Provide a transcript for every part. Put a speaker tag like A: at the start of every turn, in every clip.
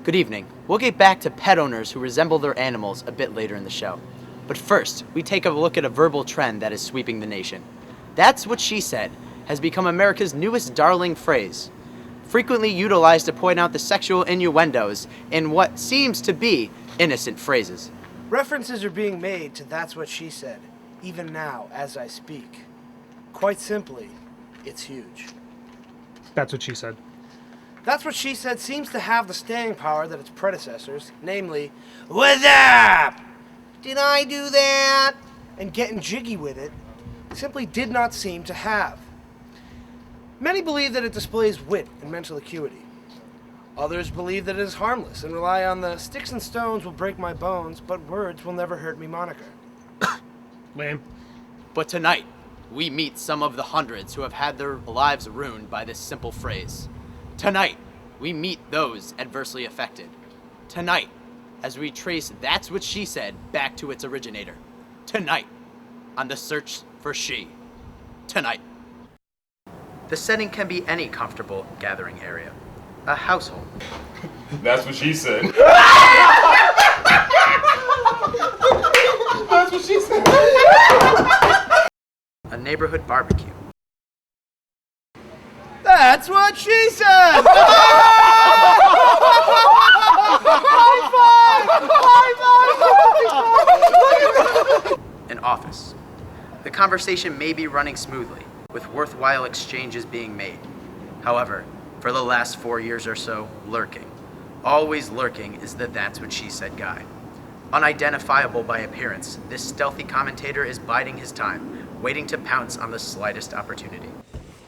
A: Good evening. We'll get back to pet owners who resemble their animals a bit later in the show. But first, we take a look at a verbal trend that is sweeping the nation. That's what she said has become America's newest darling phrase, frequently utilized to point out the sexual innuendos in what seems to be innocent phrases.
B: References are being made to That's What She Said, even now as I speak. Quite simply, it's huge.
C: That's what she said.
B: That's What She Said seems to have the staying power that its predecessors, namely, "What's up? Did I do that?" and getting jiggy with it, simply did not seem to have. Many believe that it displays wit and mental acuity. Others believe that it is harmless and rely on the "sticks and stones will break my bones, but words will never hurt me" moniker.
C: Lame.
A: But tonight, we meet some of the hundreds who have had their lives ruined by this simple phrase. Tonight, we meet those adversely affected. Tonight, as we trace That's What She Said back to its originator. Tonight, on the search for she. Tonight. The setting can be any comfortable gathering area. A household.
D: That's what she said. That's what she said.
A: A neighborhood barbecue.
B: That's what she said!
A: An office. The conversation may be running smoothly, with worthwhile exchanges being made. However, for the last 4 years or so, lurking. Always lurking is the That's What She Said guy. Unidentifiable by appearance, this stealthy commentator is biding his time, waiting to pounce on the slightest opportunity.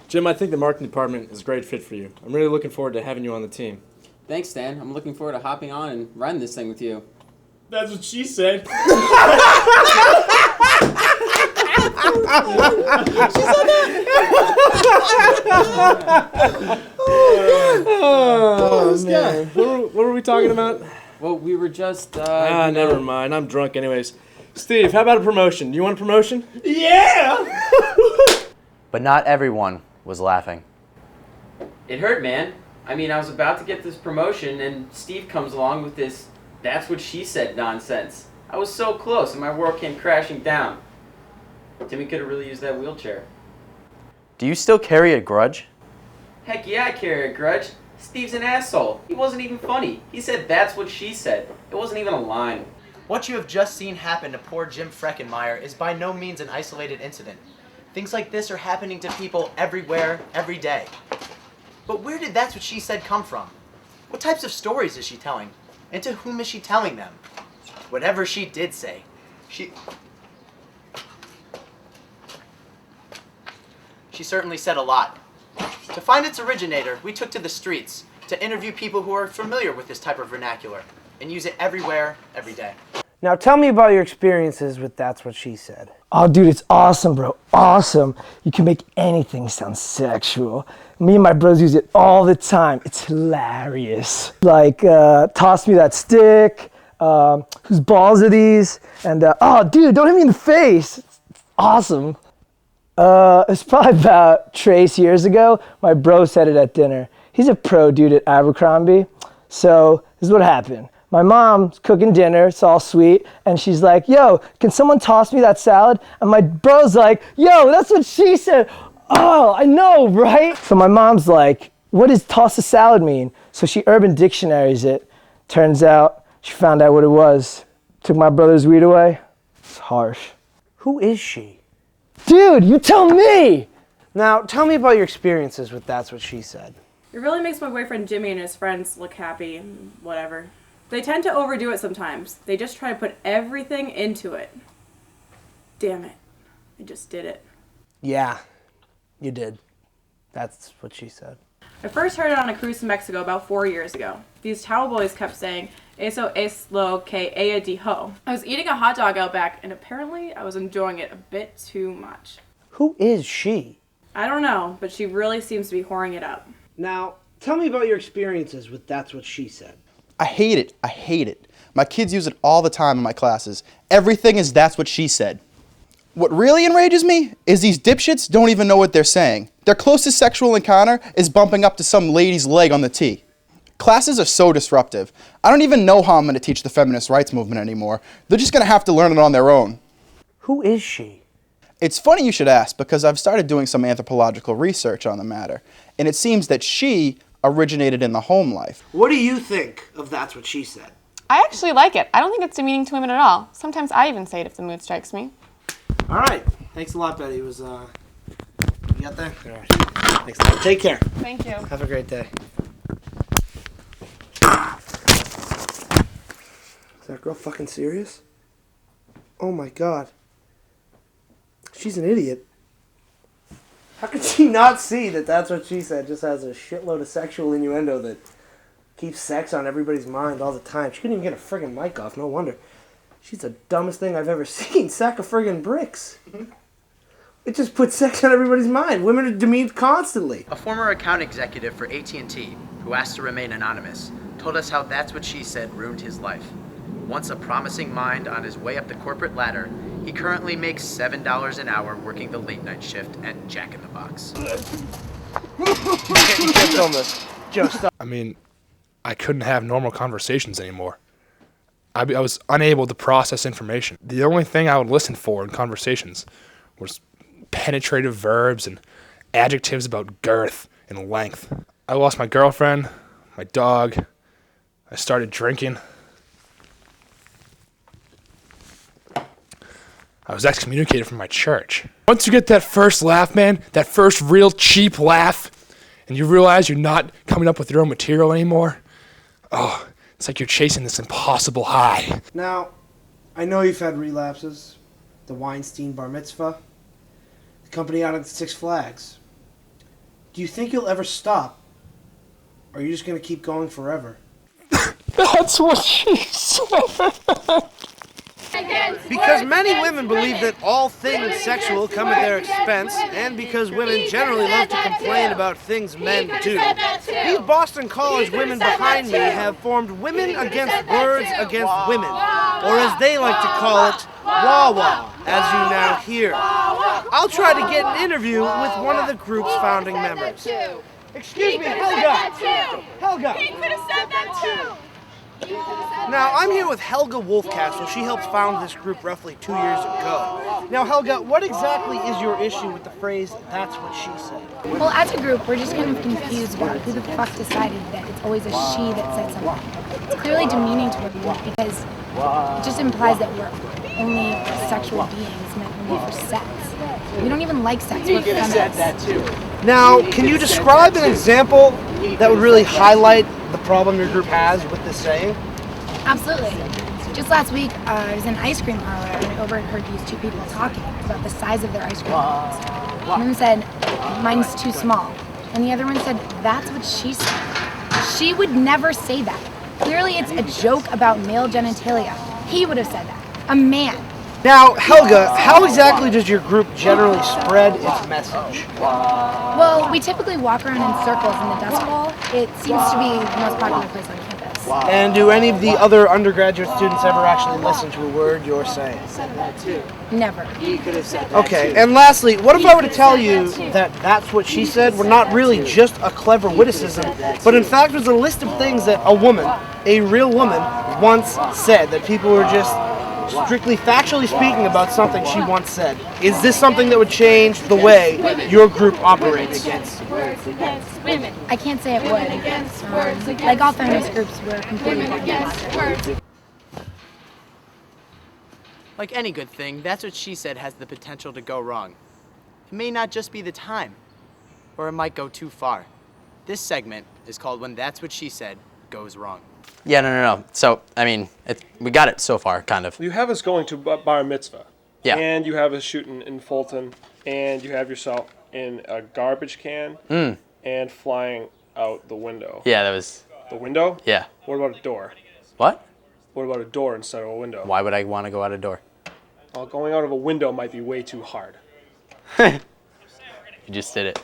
E: Jim, I think the marketing department is a great fit for you. I'm really looking forward to having you on the team.
F: Thanks, Dan. I'm looking forward to hopping on and running this thing with you.
D: That's what she said.
E: Oh, man. What were we talking about?
F: Well, we were just,
E: Never mind. I'm drunk anyways. Steve, how about a promotion? Do you want a promotion?
D: Yeah!
A: But not everyone was laughing.
F: It hurt, man. I mean, I was about to get this promotion, and Steve comes along with this That's What She Said nonsense. I was so close, and my world came crashing down. Timmy could have really used that wheelchair.
A: Do you still carry a grudge?
F: Heck yeah, I carry a grudge. Steve's an asshole. He wasn't even funny. He said That's What She Said. It wasn't even a line.
A: What you have just seen happen to poor Jim Freckenmeyer is by no means an isolated incident. Things like this are happening to people everywhere, every day. But where did That's What She Said come from? What types of stories is she telling? And to whom is she telling them? Whatever she did say, she certainly said a lot. To find its originator, we took to the streets to interview people who are familiar with this type of vernacular and use it everywhere, every day.
B: Now tell me about your experiences with That's What She Said.
G: Oh, dude, it's awesome, bro. Awesome. You can make anything sound sexual. Me and my bros use it all the time. It's hilarious. Like, toss me that stick. Whose balls are these? And, oh, dude, don't hit me in the face. It's awesome. It's probably about Trace years ago. My bro said it at dinner. He's a pro dude at Abercrombie. So this is what happened. My mom's cooking dinner, it's all sweet, and she's like, "Yo, can someone toss me that salad?" And my bro's like, "Yo, that's what she said." Oh, I know, right? So my mom's like, "What does toss a salad mean?" So she Urban Dictionaries it. Turns out she found out what it was. Took my brother's weed away. It's harsh.
B: Who is she?
G: Dude, you tell me!
B: Now tell me about your experiences with That's What She Said.
H: It really makes my boyfriend Jimmy and his friends look happy and whatever. They tend to overdo it sometimes. They just try to put everything into it. Damn it. I just did it.
B: Yeah, you did. That's what she said.
H: I first heard it on a cruise to Mexico about 4 years ago. These towel boys kept saying, "Eso es lo que ella dijo." I was eating a hot dog out back, and apparently I was enjoying it a bit too much.
B: Who is she?
H: I don't know, but she really seems to be whoring it up.
B: Now, tell me about your experiences with That's What She Said.
I: I hate it. I hate it. My kids use it all the time in my classes. Everything is That's What She Said. What really enrages me is these dipshits don't even know what they're saying. Their closest sexual encounter is bumping up to some lady's leg on the tee. Classes are so disruptive. I don't even know how I'm going to teach the feminist rights movement anymore. They're just going to have to learn it on their own.
B: Who is she?
I: It's funny you should ask, because I've started doing some anthropological research on the matter, and it seems that she originated in the home life.
B: What do you think of That's What She Said?
J: I actually like it. I don't think it's demeaning to women at all. Sometimes I even say it if the mood strikes me.
B: All right. Thanks a lot, Betty. It was, you got there? All right. Thanks a lot. Take care.
J: Thank you.
B: Have a great day. Is that girl fucking serious? Oh my god. She's an idiot. How could she not see that That's What She Said just has a shitload of sexual innuendo that keeps sex on everybody's mind all the time? She couldn't even get a friggin' mic off, no wonder. She's the dumbest thing I've ever seen. Sack of friggin' bricks. It just puts sex on everybody's mind. Women are demeaned constantly.
A: A former account executive for AT&T, who asked to remain anonymous, told us how That's What She Said ruined his life. Once a promising mind on his way up the corporate ladder, he currently makes $7 an hour working the late night shift at Jack in the Box.
B: You can't film this. Joe, stop.
C: I mean, I couldn't have normal conversations anymore. I was unable to process information. The only thing I would listen for in conversations was penetrative verbs and adjectives about girth and length. I lost my girlfriend, my dog. I started drinking. I was excommunicated from my church. Once you get that first laugh, man, that first real cheap laugh, and you realize you're not coming up with your own material anymore, oh, it's like you're chasing this impossible high.
B: Now, I know you've had relapses. The Weinstein bar mitzvah. The company out at Six Flags. Do you think you'll ever stop? Or are you just going to keep going forever?
C: That's what she said.
B: Because many women believe that all things sexual come at their expense, and because women generally love to complain about things men do, these Boston College women behind me have formed Women Against Words Against Women, or as they like to call it, WAWA, as you now hear. I'll try to get an interview with one of the group's founding members. Excuse me, Helga! Helga!
H: He could have said that too!
B: Now, I'm here with Helga Wolfcastle. She helped found this group roughly 2 years ago. Now, Helga, what exactly is your issue with the phrase, "That's what she said"?
K: Well, as a group, we're just kind of confused about who the fuck decided that it's always a she that said something. It's clearly demeaning to women because it just implies that we're only sexual beings meant only for sex. We don't even like sex, we're feminists.
B: Now, can you describe an example that would really highlight the problem your group has with this saying?
K: Absolutely. Just last week, I was in an ice cream parlor and I overheard these two people talking about the size of their ice cream cones. One of them said, "Mine's too small." And the other one said, "That's what she said." She would never say that. Clearly it's a joke about male genitalia. He would have said that. A man.
B: Now, Helga, how exactly does your group generally spread its message?
K: Well, we typically walk around in circles in the Dust Bowl. It seems to be the most popular place on campus.
B: And do any of the other undergraduate students ever actually listen to a word you're saying?
K: Never.
B: Okay, and lastly, what if I were to tell you that That's What She Said were not really just a clever witticism, but in fact was a list of things that a woman, a real woman, once said, that people were just strictly factually speaking about something she once said? Is this something that would change the way your group operates?
K: I can't say it would. Like all feminist groups, we're completely against it.
A: Like any good thing, That's What She Said has the potential to go wrong. It may not just be the time, or it might go too far. This segment is called When That's What She Said Goes Wrong.
L: Yeah, no. So, I mean, we got it so far, kind of.
M: You have us going to bar mitzvah.
L: Yeah.
M: And you have us shooting in Fulton, and you have yourself in a garbage can and flying out the window.
L: Yeah, that was...
M: The window?
L: Yeah.
M: What about a door?
L: What?
M: What about a door instead of a window?
L: Why would I want to go out a door?
M: Well, going out of a window might be way too hard.
L: You just did it.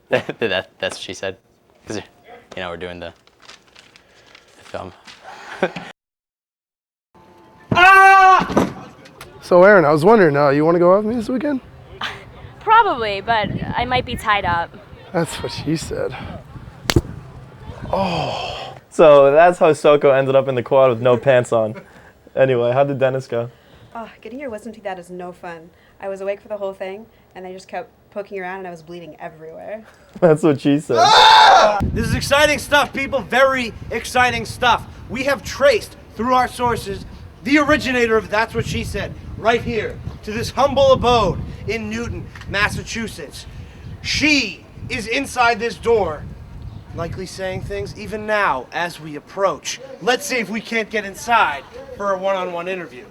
L: That's what she said. Because, we're doing the film.
N: So Aaron, I was wondering, you want to go out with me this weekend?
O: Probably, but I might be tied up.
N: That's what she said. Oh, it's
P: So that's how Soko ended up in the quad with no pants on. Anyway, how did Dennis go?
Q: Oh, getting your wisdom teeth out is no fun. I was awake for the whole thing, and they just kept poking around, and I was bleeding everywhere.
P: That's what she said.
B: This is exciting stuff, people. Very exciting stuff. We have traced through our sources the originator of That's What She Said right here to this humble abode in Newton, Massachusetts. She is inside this door, likely saying things even now as we approach. Let's see if we can't get inside for a one-on-one interview.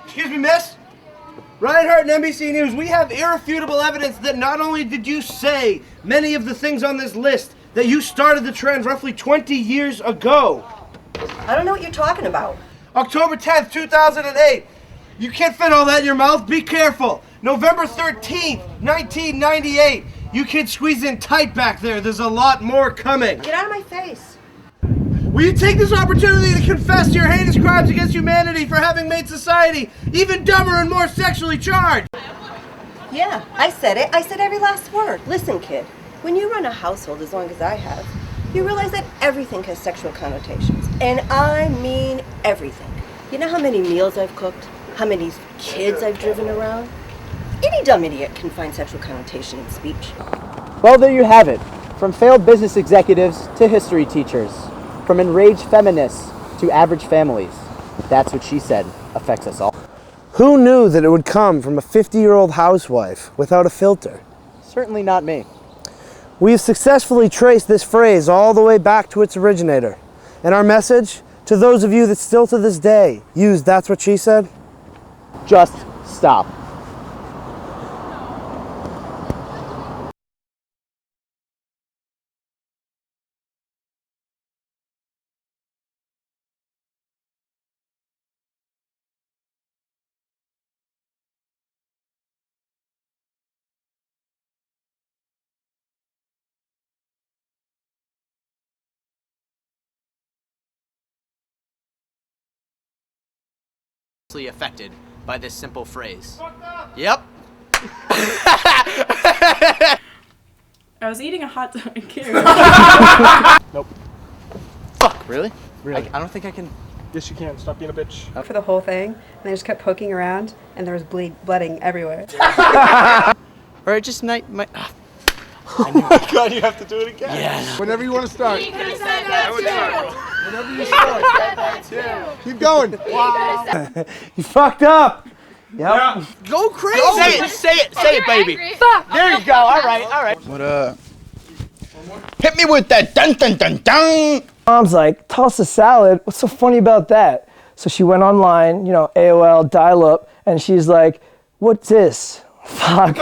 B: Excuse me, miss? Ryan Hart and NBC News, we have irrefutable evidence that not only did you say many of the things on this list, that you started the trend roughly 20 years ago.
R: I don't know what you're talking about.
B: October 10th, 2008. You can't fit all that in your mouth. Be careful. November 13th, 1998. You kids squeeze in tight back there. There's a lot more coming.
R: Get out of my face.
B: Will you take this opportunity to confess to your heinous crimes against humanity for having made society even dumber and more sexually charged?
R: Yeah, I said it. I said every last word. Listen, kid, when you run a household as long as I have, you realize that everything has sexual connotations. And I mean everything. You know how many meals I've cooked? How many kids I've driven around? Any dumb idiot can find sexual connotation in speech.
S: Well, there you have it. From failed business executives to history teachers. From enraged feminists to average families. That's What She Said affects us all.
B: Who knew that it would come from a 50-year-old housewife without a filter?
S: Certainly not me.
B: We've successfully traced this phrase all the way back to its originator. And our message, to those of you that still to this day use That's What She Said?
S: Just stop.
A: Affected by this simple phrase. Yep.
H: I was eating a hot dog.
M: Nope.
A: Fuck, really?
M: Really?
A: I don't think I can.
M: Yes, you can. Stop being a bitch.
Q: For the whole thing, and they just kept poking around, and there was blooding everywhere.
A: Or just might.
M: Oh my god, you have to do it again.
A: Yeah.
N: Whenever you want to start.
O: You could have said that too.
N: Whenever you start. Keep going.
B: Wow. You fucked up. Yep.
A: Yeah. Go crazy. Say it. Say it, baby.
O: Fuck.
A: There you go. All right.
I: What hit me with that dun dun dun dun.
G: Mom's like, toss a salad. What's so funny about that? So she went online, AOL, dial-up, and she's like, what's this? Fuck.